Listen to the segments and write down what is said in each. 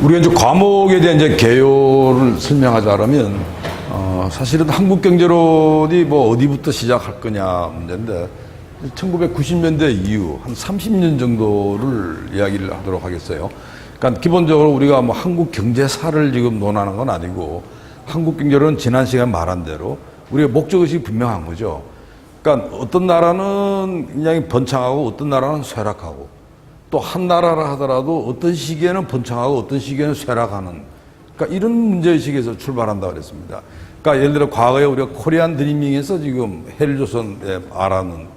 우리가 이제 과목에 대한 이제 개요를 설명하자면, 사실은 한국경제론이 뭐 어디부터 시작할 거냐 문제인데, 1990년대 이후 한 30년 정도를 이야기를 하도록 하겠어요. 그러니까 기본적으로 우리가 뭐 한국 경제사를 지금 논하는 건 아니고, 한국경제론은 지난 시간에 말한 대로 우리가 목적의식이 분명한 거죠. 그러니까 어떤 나라는 굉장히 번창하고 어떤 나라는 쇠락하고, 또 한 나라라 하더라도 어떤 시기에는 번창하고 어떤 시기에는 쇠락하는, 그러니까 이런 문제의식에서 출발한다고 그랬습니다. 그러니까 예를 들어 과거에 우리가 코리안 드리밍에서 지금 헬조선에 말하는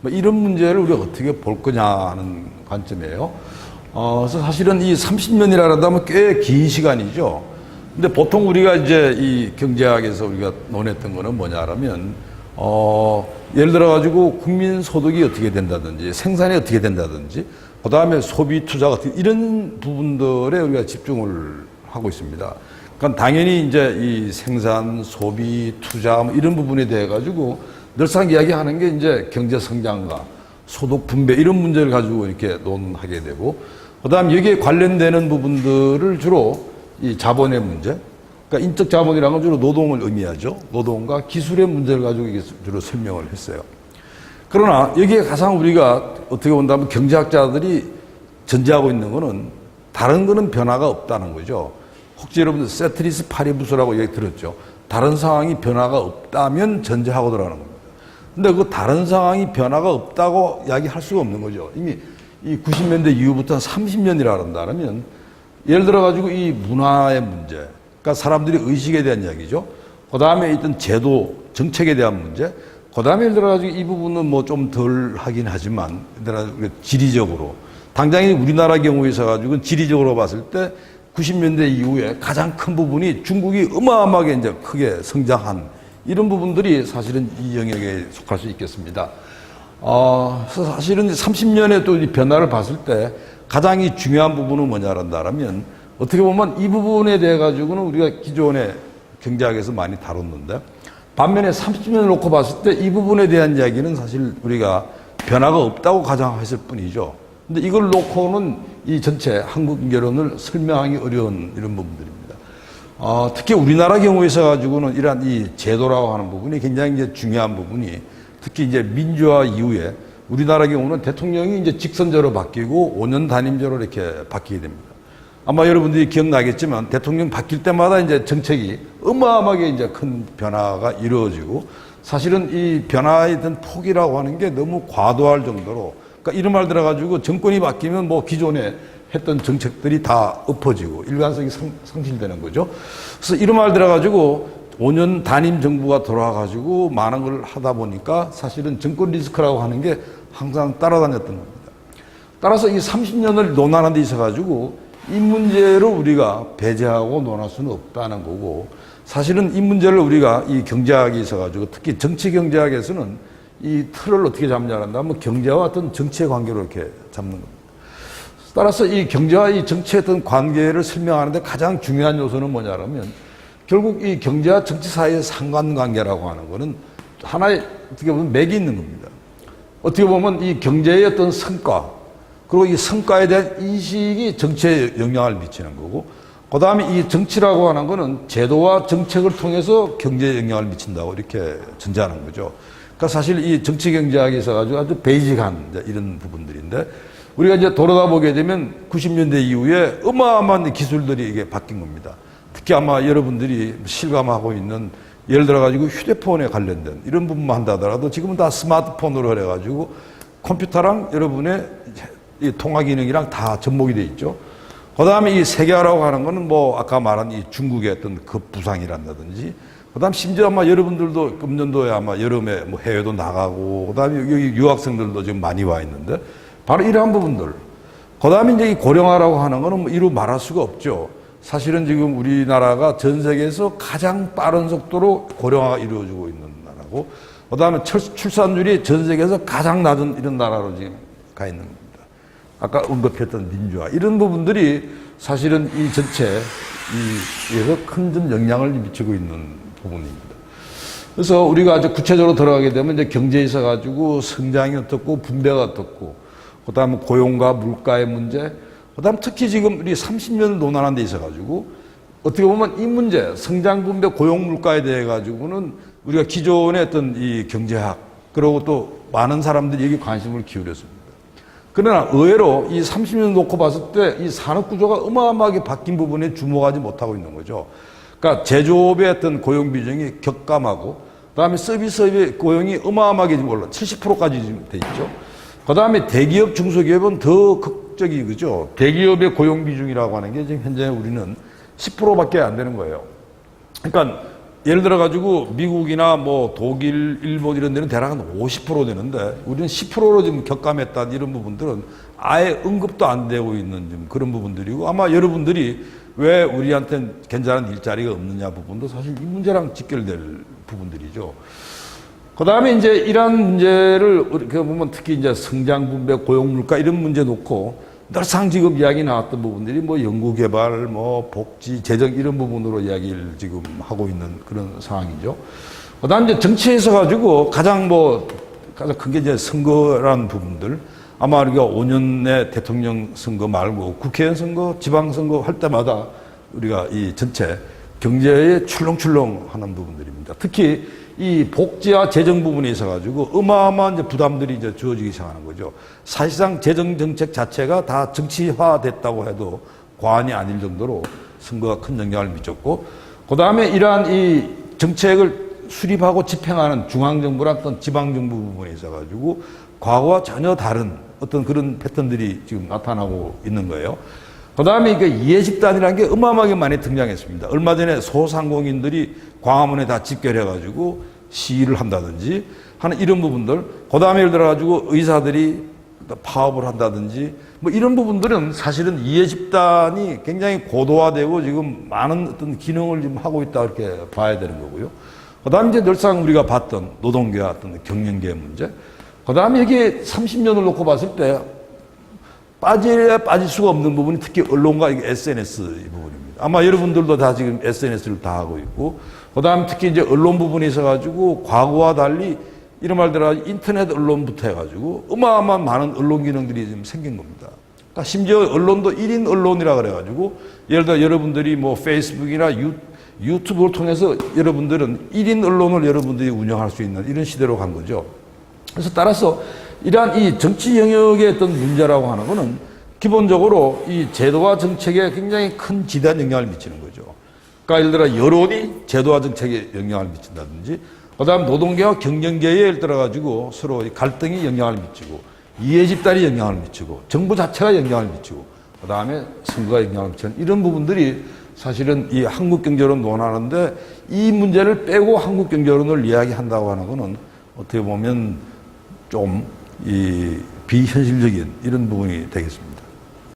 뭐 이런 문제를 우리가 어떻게 볼 거냐 하는 관점이에요. 그래서 사실은 이 30년이라 한다면 꽤 긴 시간이죠. 근데 보통 우리가 이제 이 경제학에서 우리가 논했던 거는 뭐냐라면, 예를 들어가지고 국민 소득이 어떻게 된다든지, 생산이 어떻게 된다든지, 그 다음에 소비 투자 같은 이런 부분들에 우리가 집중을 하고 있습니다. 그러니까 당연히 이제 이 생산, 소비, 투자 뭐 이런 부분에 대해 가지고 늘상 이야기하는 게 이제 경제 성장과 소득 분배 이런 문제를 가지고 이렇게 논하게 되고, 그 다음 여기에 관련되는 부분들을 주로 이 자본의 문제, 그러니까 인적 자본이라는 건 주로 노동을 의미하죠. 노동과 기술의 문제를 가지고 이게 주로 설명을 했어요. 그러나 여기에 가장 우리가 어떻게 본다면 경제학자들이 전제하고 있는 거는 다른 거는 변화가 없다는 거죠. 혹시 여러분들 세트리스 파리부스라고 얘기 들었죠. 다른 상황이 변화가 없다면 전제하고 들어가는 겁니다. 근데 그 다른 상황이 변화가 없다고 이야기할 수가 없는 거죠. 이미 이 90년대 이후부터 30년이라 한다면, 예를 들어가지고 이 문화의 문제, 그러니까 사람들이 의식에 대한 이야기죠. 그 다음에 있던 제도, 정책에 대한 문제, 그 다음에 예를 들어가지고 이 부분은 뭐 좀 덜 하긴 하지만, 지리적으로. 당장에 우리나라 경우에 있어가지고 지리적으로 봤을 때 90년대 이후에 가장 큰 부분이 중국이 어마어마하게 이제 크게 성장한 이런 부분들이 사실은 이 영역에 속할 수 있겠습니다. 그래서 사실은 30년의 또 이 변화를 봤을 때 가장 이 중요한 부분은 뭐냐란다면, 어떻게 보면 이 부분에 대해 가지고는 우리가 기존의 경제학에서 많이 다뤘는데, 반면에 30년을 놓고 봤을 때 이 부분에 대한 이야기는 사실 우리가 변화가 없다고 가정했을 뿐이죠. 근데 이걸 놓고는 이 전체 한국경제론을 설명하기 어려운 이런 부분들입니다. 특히 우리나라 경우에 있어 가지고는 이러한 이 제도라고 하는 부분이 굉장히 이제 중요한 부분이, 특히 이제 민주화 이후에 우리나라 경우는 대통령이 이제 직선제로 바뀌고 5년 단임제로 이렇게 바뀌게 됩니다. 아마 여러분들이 기억나겠지만 대통령 바뀔 때마다 이제 정책이 어마어마하게 이제 큰 변화가 이루어지고, 사실은 이 변화에 대한 폭이라고 하는 게 너무 과도할 정도로, 그러니까 이런 말 들어가지고 정권이 바뀌면 뭐 기존에 했던 정책들이 다 엎어지고 일관성이 상실되는 거죠. 그래서 이런 말 들어가지고 5년 단임 정부가 돌아가지고 많은 걸 하다 보니까 사실은 정권 리스크라고 하는 게 항상 따라다녔던 겁니다. 따라서 이 30년을 논하는 데 있어가지고 이 문제를 우리가 배제하고 논할 수는 없다는 거고, 사실은 이 문제를 우리가 이 경제학에 있어가지고 특히 정치 경제학에서는 이 틀을 어떻게 잡냐고 한다면 경제와 어떤 정치의 관계로 이렇게 잡는 겁니다. 따라서 이 경제와 이 정치의 어떤 관계를 설명하는데 가장 중요한 요소는 뭐냐면, 결국 이 경제와 정치 사이의 상관관계라고 하는 거는 하나의 어떻게 보면 맥이 있는 겁니다. 어떻게 보면 이 경제의 어떤 성과, 그리고 이 성과에 대한 인식이 정치에 영향을 미치는 거고, 그 다음에 이 정치라고 하는 거는 제도와 정책을 통해서 경제에 영향을 미친다고 이렇게 전제하는 거죠. 그러니까 사실 이 정치 경제학에 있어가지고 아주 베이직한 이런 부분들인데, 우리가 이제 돌아가 보게 되면 90년대 이후에 어마어마한 기술들이 이게 바뀐 겁니다. 특히 아마 여러분들이 실감하고 있는, 예를 들어가지고 휴대폰에 관련된 이런 부분만 한다더라도 지금은 다 스마트폰으로 해가지고 컴퓨터랑 여러분의 이 통화 기능이랑 다 접목이 돼 있죠. 그 다음에 이 세계화라고 하는 거는 뭐 아까 말한 이 중국의 어떤 급부상이란다든지, 그 다음 심지어 아마 여러분들도 금년도에 아마 여름에 뭐 해외도 나가고, 그 다음에 여기 유학생들도 지금 많이 와 있는데, 바로 이러한 부분들. 그 다음에 이제 이 고령화라고 하는 거는 뭐 이루 말할 수가 없죠. 사실은 지금 우리나라가 전 세계에서 가장 빠른 속도로 고령화가 이루어지고 있는 나라고, 그 다음에 출산율이 전 세계에서 가장 낮은 이런 나라로 지금 가 있는 겁니다. 아까 언급했던 민주화, 이런 부분들이 사실은 이 전체에서 큰 좀 영향을 미치고 있는 부분입니다. 그래서 우리가 아주 구체적으로 들어가게 되면 이제 경제에 있어가지고 성장이 어떻고 분배가 어떻고, 그 다음에 고용과 물가의 문제, 그다음 특히 지금 우리 30년을 논하는 데 있어가지고 어떻게 보면 이 문제, 성장 분배 고용 물가에 대해 가지고는 우리가 기존의 어떤 이 경제학 그리고 또 많은 사람들이 여기 관심을 기울였습니다. 그러나 의외로 이 30년 놓고 봤을 때 이 산업 구조가 어마어마하게 바뀐 부분에 주목하지 못하고 있는 거죠. 그러니까 제조업의 어떤 고용 비중이 격감하고 그다음에 서비스업의 고용이 어마어마하게 지금 올라 70%까지 지금 돼 있죠. 그다음에 대기업, 중소기업은 더 극적이 그죠. 대기업의 고용 비중이라고 하는 게 지금 현재 우리는 10%밖에 안 되는 거예요. 그러니까 예를 들어 가지고 미국이나 뭐 독일, 일본 이런 데는 대략 한 50% 되는데 우리는 10%로 지금 격감했다 이런 부분들은 아예 언급도 안 되고 있는 좀 그런 부분들이고 아마 여러분들이 왜 우리한테는 괜찮은 일자리가 없느냐 부분도 사실 이 문제랑 직결될 부분들이죠. 그 다음에 이제 이러한 문제를 이렇게 보면 특히 이제 성장 분배, 고용 물가 이런 문제 놓고 늘상 지금 이야기 나왔던 부분들이 뭐 연구개발, 뭐 복지, 재정 이런 부분으로 이야기를 지금 하고 있는 그런 상황이죠. 그 다음 이제 정치에서 가지고 가장 큰 게 이제 선거라는 부분들. 아마 우리가 5년 내 대통령 선거 말고 국회의원 선거, 지방선거 할 때마다 우리가 이 전체 경제에 출렁출렁 하는 부분들입니다. 특히 이 복지와 재정 부분에 있어 가지고 어마어마한 이제 부담들이 이제 주어지기 시작하는 거죠. 사실상 재정 정책 자체가 다 정치화됐다고 해도 과언이 아닐 정도로 선거가 큰 영향을 미쳤고, 그 다음에 이러한 이 정책을 수립하고 집행하는 중앙정부랑 어떤 지방정부 부분에 있어 가지고 과거와 전혀 다른 어떤 그런 패턴들이 지금 나타나고 있는 거예요. 그 다음에 이게 이해집단이라는 게 어마어마하게 많이 등장했습니다. 얼마 전에 소상공인들이 광화문에 다 집결해가지고 시위를 한다든지 하는 이런 부분들, 그 다음에 예를 들어가지고 의사들이 파업을 한다든지 뭐 이런 부분들은 사실은 이해집단이 굉장히 고도화되고 지금 많은 어떤 기능을 지금 하고 있다 이렇게 봐야 되는 거고요. 그 다음에 이제 늘상 우리가 봤던 노동계와 어떤 경영계의 문제, 그 다음에 여기에 30년을 놓고 봤을 때 빠질 수가 없는 부분이 특히 언론과 SNS 부분입니다. 아마 여러분들도 다 지금 SNS를 다 하고 있고, 그 다음 특히 이제 언론 부분에 있어가지고 과거와 달리 이런 말대로 인터넷 언론부터 해가지고 어마어마한 많은 언론 기능들이 지금 생긴 겁니다. 그러니까 심지어 언론도 1인 언론이라 그래가지고 예를 들어 여러분들이 뭐 페이스북이나 유튜브를 통해서 여러분들은 1인 언론을 여러분들이 운영할 수 있는 이런 시대로 간 거죠. 그래서 따라서 이러한 이 정치 영역의 어떤 문제라고 하는 것은 기본적으로 이 제도와 정책에 굉장히 큰 지대한 영향을 미치는 거죠. 그러니까 예를 들어 여론이 제도와 정책에 영향을 미친다든지, 그 다음 노동계와 경영계에 예를 들어가지고 서로 갈등이 영향을 미치고, 이해집단이 영향을 미치고, 정부 자체가 영향을 미치고, 그 다음에 선거가 영향을 미치는 이런 부분들이 사실은 이 한국경제론 논하는데 이 문제를 빼고 한국경제론을 이야기한다고 하는 것은 어떻게 보면 좀 이 비현실적인 이런 부분이 되겠습니다.